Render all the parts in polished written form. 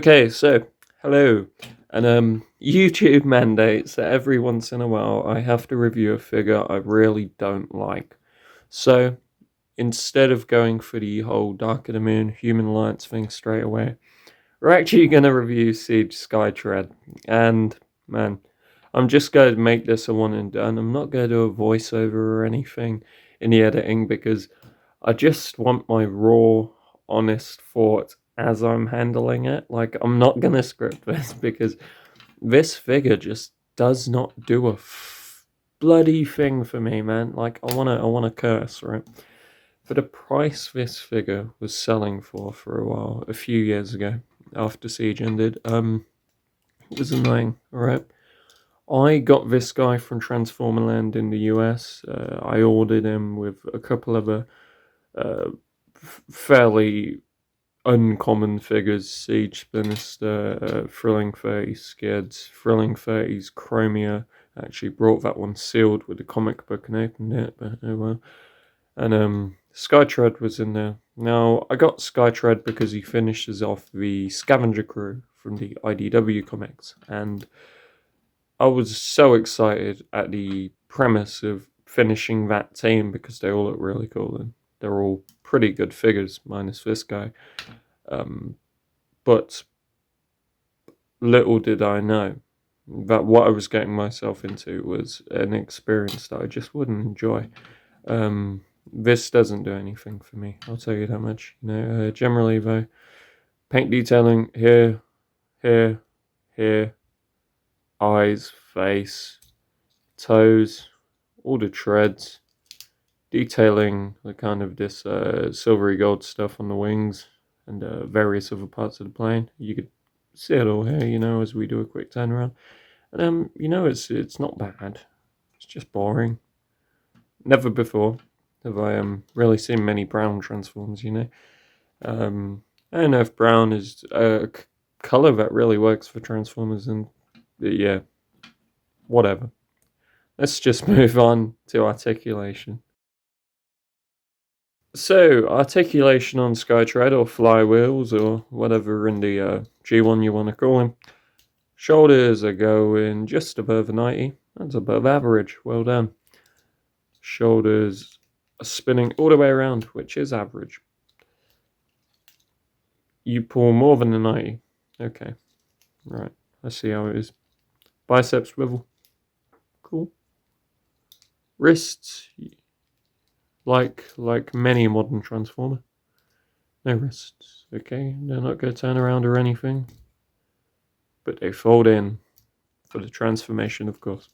Okay, so hello. And YouTube mandates that every once in a while I have to review a figure I really don't like. So instead of going for the whole Dark of the Moon Human Alliance thing straight away, we're actually gonna review Siege Skytread. And man, I'm just going to make this a one and done. I'm not going to do a voiceover or anything in the editing because I just want my raw, honest thought as I'm handling it. Like, I'm not gonna script this because this figure just does not do a bloody thing for me, man. Like, I wanna curse, right? For the price this figure was selling for a while, a few years ago, after Siege ended, it was annoying, alright? I got this guy from Transformer Land in the US. I ordered him with a couple of uh, fairly uncommon figures: Siege Spinister, Thrilling 30 Skids, Thrilling 30's Chromia. Actually brought that one sealed with the comic book and opened it, but oh well. And Skytread was in there. Now, I got Skytread because he finishes off the Scavenger Crew from the IDW comics, and I was so excited at the premise of finishing that team because they all look really cool and they're all pretty good figures, minus this guy. But little did I know that what I was getting myself into was an experience that I just wouldn't enjoy. This doesn't do anything for me, I'll tell you that much. Generally though, paint detailing here, here, here, eyes, face, toes, all the treads, detailing the kind of this silvery gold stuff on the wings and various other parts of the plane. You could see it all here, as we do a quick turnaround. And it's not bad. It's just boring. Never before have I really seen many brown transforms. I don't know if brown is a color that really works for Transformers, and yeah, whatever. Let's just move on to articulation. So, articulation on Skytread, or flywheels, or whatever in the G1 you want to call him. Shoulders are going just above 90. That's above average. Well done. Shoulders are spinning all the way around, which is average. You pull more than a 90. Okay. Right. Let's see how it is. Biceps swivel. Cool. Wrists, like many modern Transformer. No wrists. Okay. They're not going to turn around or anything. But they fold in for the transformation, of course.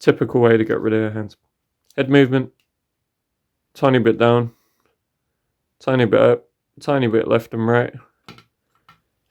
Typical way to get rid of their hands. Head movement. Tiny bit down. Tiny bit up. Tiny bit left and right.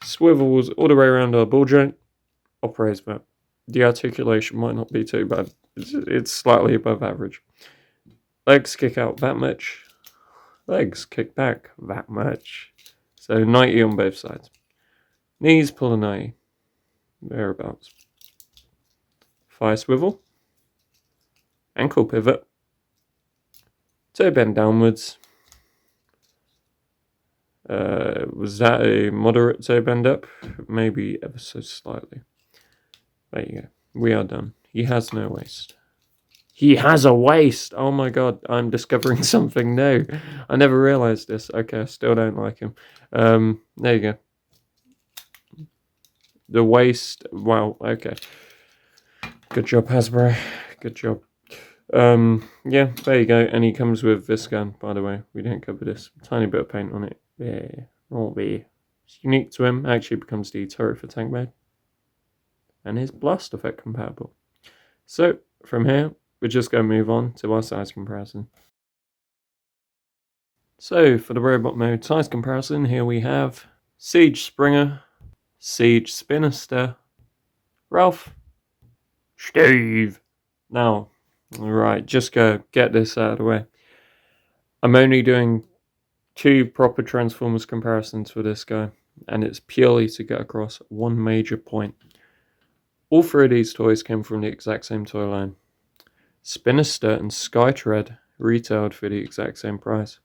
Swivels all the way around our ball joint. I'll praise that. The articulation might not be too bad. It's slightly above average. Legs kick out that much. Legs kick back that much. So 90 on both sides. Knees pull a 90. Thereabouts. Thigh swivel. Ankle pivot. Toe bend downwards. Was that a moderate toe bend up? Maybe ever so slightly. There you go. We are done. He has no waist. He has a waist! Oh my god, I'm discovering something new. I never realised this. Okay, I still don't like him. There you go. The waist. Wow, okay. Good job, Hasbro. Good job. Yeah, there you go. And he comes with this gun, by the way. We didn't cover this. Tiny bit of paint on it. There. All there. It's unique to him. Actually becomes the turret for tank mode. And his blast effect compatible. So, from here, we're just going to move on to our size comparison. So, for the robot mode size comparison, here we have Siege Springer, Siege Spinister, Ralph, Steve. Now, alright, just go get this out of the way. I'm only doing 2 proper Transformers comparisons for this guy, and it's purely to get across one major point. All 3 of these toys came from the exact same toy line. Spinister and Skytread retailed for the exact same price.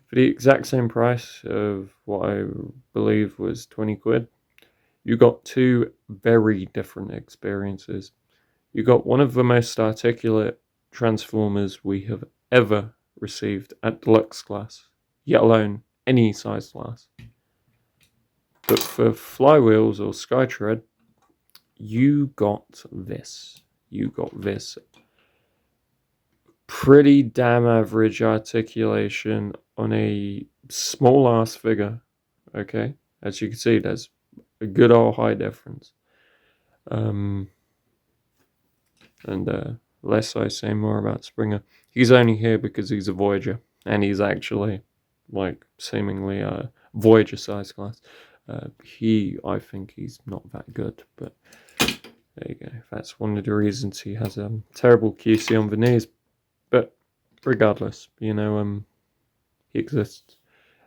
For the exact same price of what I believe was 20 quid. you got two very different experiences. You got one of the most articulate transformers we have ever received at Deluxe class, yet alone any size class. But for flywheels or Skytread, you got this. You got this pretty damn average articulation on a small ass figure. Okay, as you can see, there's a good old high difference. And less I say, more about Springer. He's only here because he's a Voyager, and he's actually like seemingly a Voyager size class. I think he's not that good, but there you go. That's one of the reasons he has a terrible QC on the knees. But regardless, he exists,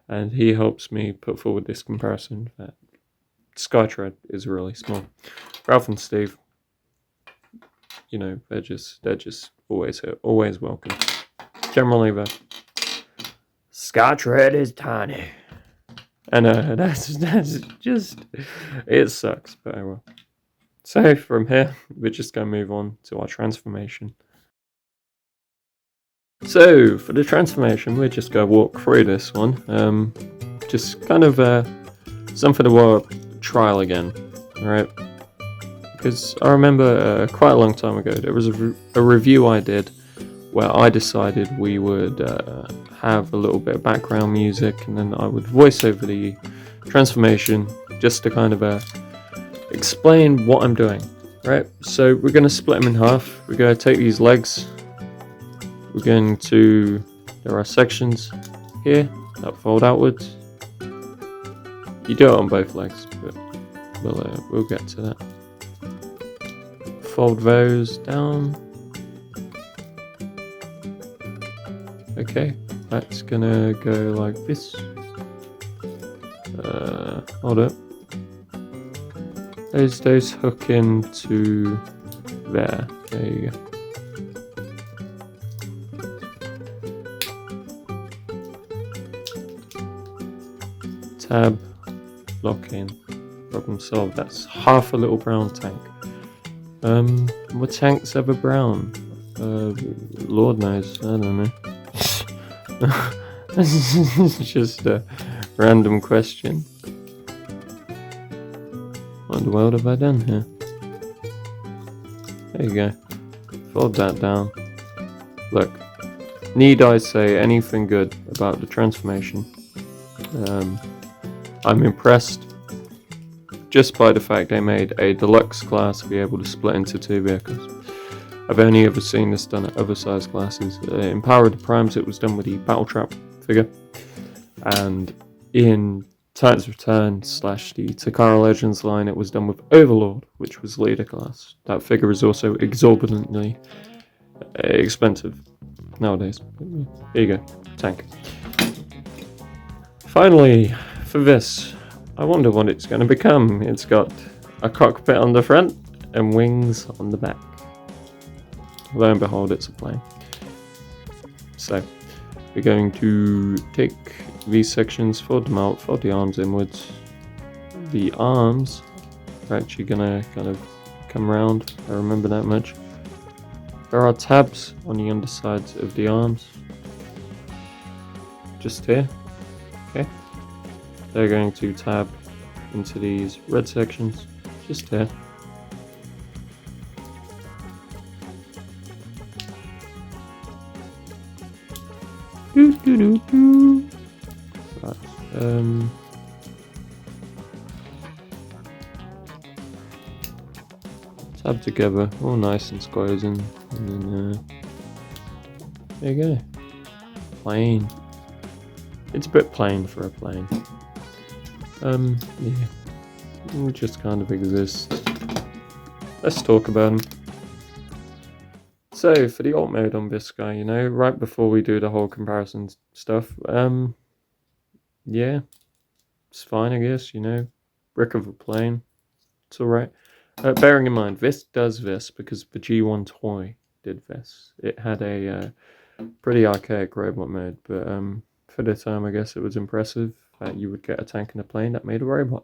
and he helps me put forward this comparison that Skytread is really small. Ralph and Steve, they're just always here, always welcome. Generally, though, Skytread is tiny. And that's just, it sucks, but I will. So from here, we're just going to move on to our transformation. So for the transformation, we're just going to walk through this one. Just kind of something to trial again, alright? Because I remember quite a long time ago, there was a review I did where I decided we would have a little bit of background music, and then I would voice over the transformation just to kind of explain what I'm doing, right? So we're going to split them in half. We're going to take these legs. There are sections here that fold outwards. You do it on both legs, but we'll get to that. Fold those down. Okay, that's gonna go like this. Hold up. Those hook into there. There you go. Tab, lock in, problem solved. That's half a little brown tank. What tank's ever brown? Lord knows, I don't know. It's just a random question. What in the world have I done here? There you go. Fold that down. Look, need I say anything good about the transformation? I'm impressed just by the fact they made a deluxe class be able to split into two vehicles. I've only ever seen this done at other size classes. In Power of the Primes it was done with the Battle Trap figure, and in Titans Return / the Takara Legends line it was done with Overlord, which was leader class. That figure is also exorbitantly expensive nowadays. Here you go, tank. Finally, for this, I wonder what it's going to become. It's got a cockpit on the front and wings on the back. Lo and behold, it's a plane. So, we're going to take these sections, fold them out, fold the arms inwards. The arms are actually going to kind of come around, I remember that much. There are tabs on the undersides of the arms. Just here. Okay. They're going to tab into these red sections, just here. Right. Tab together, all nice and squares in, and then there you go. Plain. It's a bit plain for a plane. Yeah. We just kind of exist. Let's talk about them. So, for the alt mode on this guy, right before we do the whole comparison stuff, yeah, it's fine, I guess, brick of a plane, it's alright. Bearing in mind, this does this because the G1 toy did this. It had a pretty archaic robot mode, but for the time, I guess it was impressive that you would get a tank and a plane that made a robot.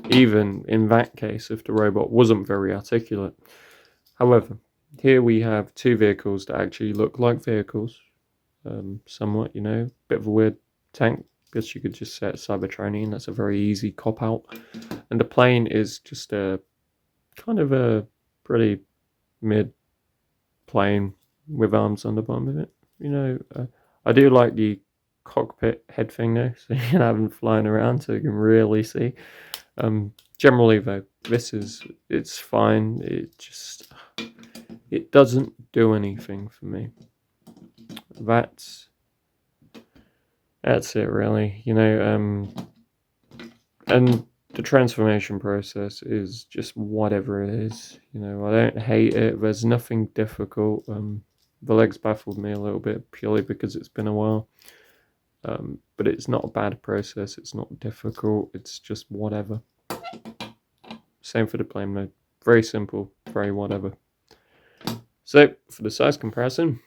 even in that case if the robot wasn't very articulate. However, here we have two vehicles that actually look like vehicles, somewhat, you know, bit of a weird tank. Guess you could just set Cybertronian, that's a very easy cop out. And the plane is just a kind of a pretty mid plane with arms on the bottom of it. You know, I do like the cockpit head thing though, so you can have them flying around so you can really see. Generally though, it's fine. It doesn't do anything for me. That's it really, you know. And the transformation process is just whatever it is. You know, I don't hate it. There's nothing difficult. The legs baffled me a little bit purely because it's been a while. But it's not a bad process. It's not difficult. It's just whatever. Same for the plane mode. Very simple. Very whatever. So for the size comparison.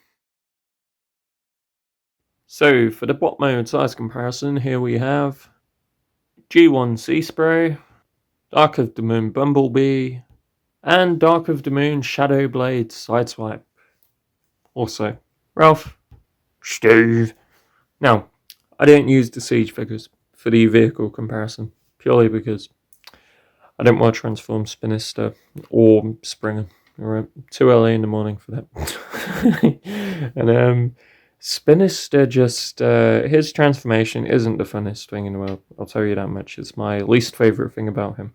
So for the bot mode size comparison, here we have G1 Sea Spray, Dark of the Moon Bumblebee, and Dark of the Moon Shadowblade Sideswipe. Also, Ralph, Steve. Now, I don't use the Siege figures for the vehicle comparison, purely because I don't want to transform Spinister or Springer. Alright, too early in the morning for that. And Spinister just, his transformation isn't the funnest thing in the world. I'll tell you that much. It's my least favourite thing about him.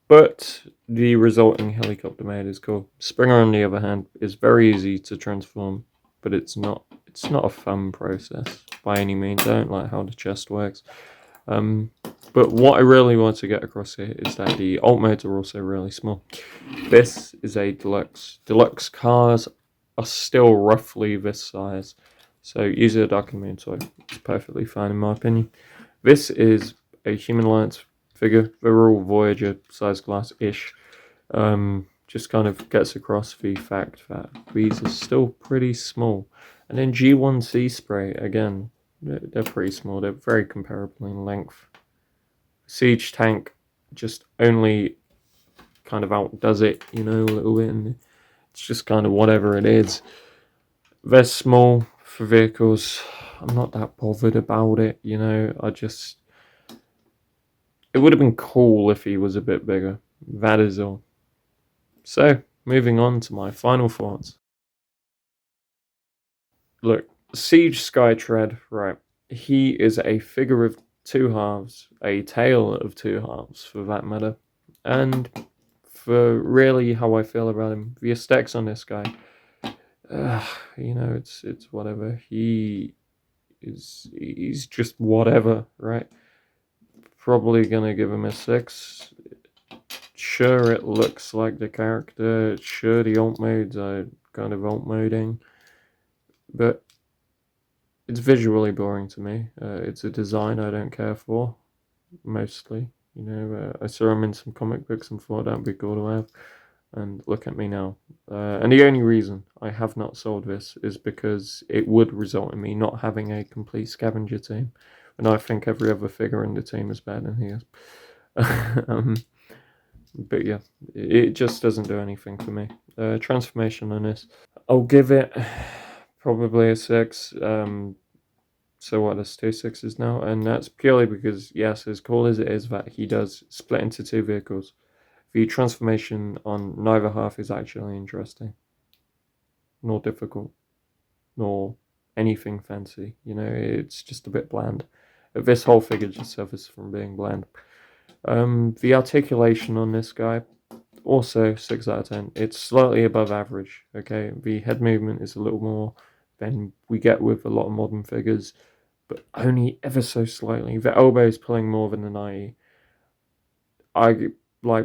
But the resulting helicopter mode is cool. Springer, on the other hand, is very easy to transform, but it's not a fun process by any means. I don't like how the chest works. But what I really want to get across here is that the alt modes are also really small. This is a deluxe. Deluxe cars are still roughly this size. So using a Dark of the Moon toy is perfectly fine in my opinion. This is a Human Alliance figure. They're all Voyager size glass-ish. Just kind of gets across the fact that these are still pretty small. And then G1 Sea Spray, again, they're pretty small. They're very comparable in length. Siege tank just only kind of outdoes it, you know, a little bit. And it's just kind of whatever it is. They're small for vehicles. I'm not that bothered about it, you know. It would have been cool if he was a bit bigger. That is all. So, moving on to my final thoughts. Look, Siege Skytread, right. He is a figure of two halves, a tale of two halves for that matter. And for really how I feel about him, the aesthetics on this guy, you know, it's whatever. He's just whatever, right? Probably gonna give him a 6. Sure, it looks like the character. Sure, the alt modes are kind of alt moding, but it's visually boring to me. It's a design I don't care for, mostly. You know, I saw him in some comic books and thought that'd be cool to have. And look at me now. And the only reason I have not sold this is because it would result in me not having a complete scavenger team. And I think every other figure in the team is better than he is. But yeah, it just doesn't do anything for me. Transformation on this, I'll give it probably a 6. So what, there's 2 6s now, and that's purely because, yes, as cool as it is that he does split into 2 vehicles, the transformation on neither half is actually interesting, nor difficult, nor anything fancy. You know, it's just a bit bland. This whole figure just suffers from being bland. The articulation on this guy, also 6 out of 10. It's slightly above average, okay? The head movement is a little more than we get with a lot of modern figures, but only ever so slightly. The elbow is pulling more than the 90.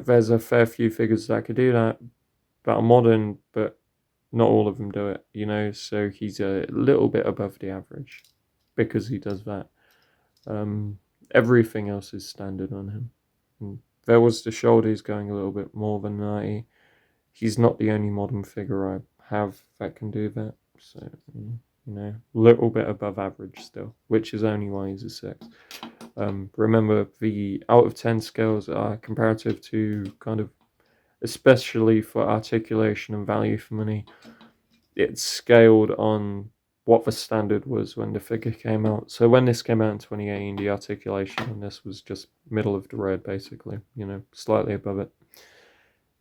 There's a fair few figures that could do that are modern, but not all of them do it, you know? So he's a little bit above the average because he does that. Everything else is standard on him. There was the shoulders going a little bit more than 90. He's not the only modern figure I have that can do that. So, you know, a little bit above average still, which is only why he's a 6. Remember, the out of 10 scales are comparative to kind of, especially for articulation and value for money, it's scaled on what the standard was when the figure came out. So when this came out in 2018, the articulation on this was just middle of the road, basically, slightly above it.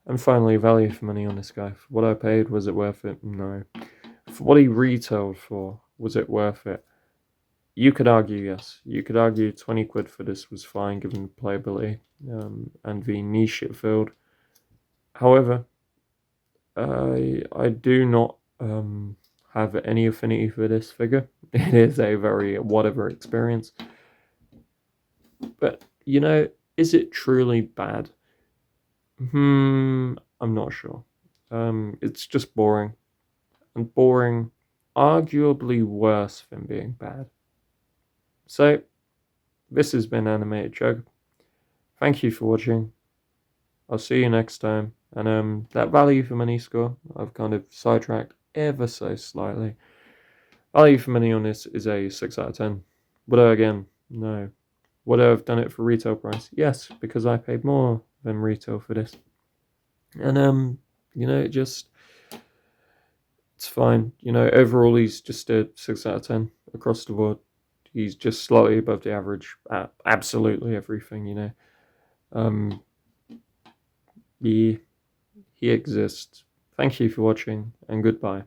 And finally, value for money on this guy. For what I paid, was it worth it? No. For what he retailed for, was it worth it? You could argue yes. You could argue 20 quid for this was fine given the playability and the niche it filled. However, I do not have any affinity for this figure. It is a very whatever experience. But, is it truly bad? I'm not sure. It's just boring. And boring, arguably worse than being bad. So, this has been AnimatedCHUG. Thank you for watching. I'll see you next time. And that value for money score, I've kind of sidetracked ever so slightly. Value for money on this is a 6 out of 10. Would I again? No. Would I have done it for retail price? Yes, because I paid more than retail for this. And it's fine. Overall he's just a 6 out of 10 across the board. He's just slightly above the average at absolutely everything, He exists. Thank you for watching, and goodbye.